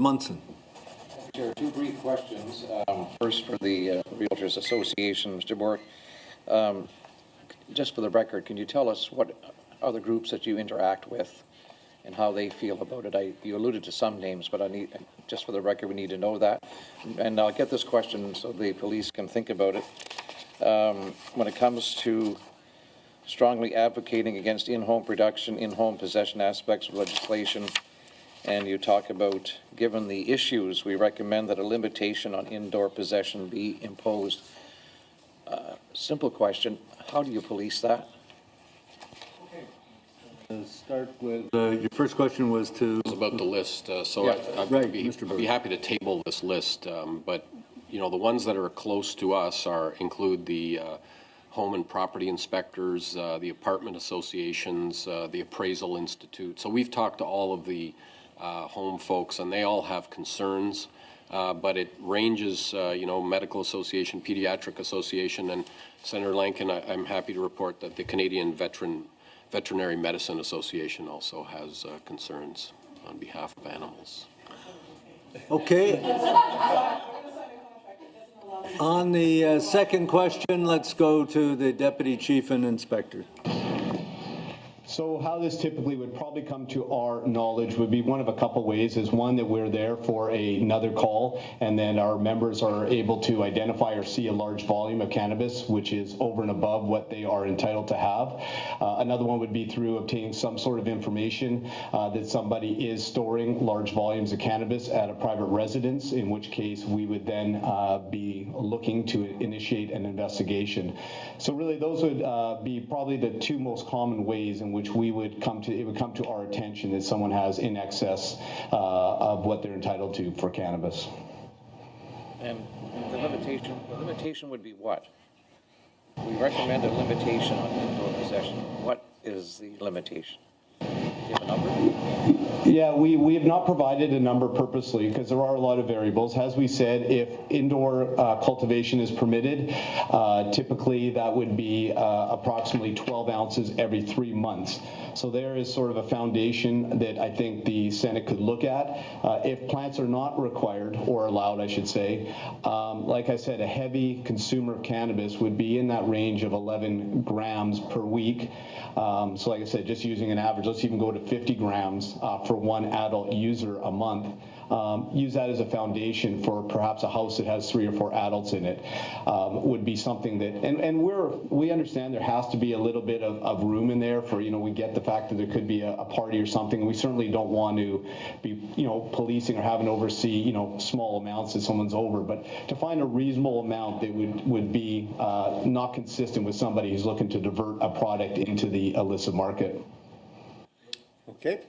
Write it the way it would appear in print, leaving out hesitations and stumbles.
Munson. Chair, two brief questions. First, for the Realtors Association, Mr. Bork. Just for the record, can you tell us what other groups that you interact with and how they feel about it? You alluded to some names, but just for the record, we need to know that. And I'll get this question so the police can think about it. When it comes to strongly advocating against in-home production, in-home possession aspects of legislation, and you talk about, given the issues, we recommend that a limitation on indoor possession be imposed. Simple question, how do you police that? Start with your first question was about the list. I'd be happy to table this list, but the ones that are close to us include the home and property inspectors, the apartment associations, the appraisal institute. So we've talked to all of the home folks, and they all have concerns. But it ranges, Medical Association, Pediatric Association, and Senator Lankin, I'm happy to report that the Canadian Veterinary Medicine Association also has concerns on behalf of animals. Okay. On the second question, let's go to the Deputy Chief and Inspector. So how this typically would probably come to our knowledge would be one of a couple ways. Is one, that we're there for another call, and then our members are able to identify or see a large volume of cannabis, which is over and above what they are entitled to have. Another one would be through obtaining some sort of information that somebody is storing large volumes of cannabis at a private residence, in which case we would then be looking to initiate an investigation. So really those would be probably the two most common ways in which it would come to our attention that someone has in excess of what they're entitled to for cannabis. And the limitation would be what? We recommend a limitation on indoor possession. What is the limitation? Do you have a number? Yeah, we have not provided a number purposely because there are a lot of variables. As we said, if indoor cultivation is permitted, typically that would be approximately 12 ounces every 3 months. So there is sort of a foundation that I think the Senate could look at. If plants are not required, or allowed, I should say, like I said, a heavy consumer of cannabis would be in that range of 11 grams per week. So like I said, just using an average, let's even go to 50 grams for one adult user a month. Use that as a foundation for perhaps a house that has 3 or 4 adults in it, would be something that, and we understand there has to be a little bit of room in there for, we get the fact that there could be a party or something. We certainly don't want to be, policing or having to oversee, small amounts that someone's over, but to find a reasonable amount that would be not consistent with somebody who's looking to divert a product into the illicit market. Okay.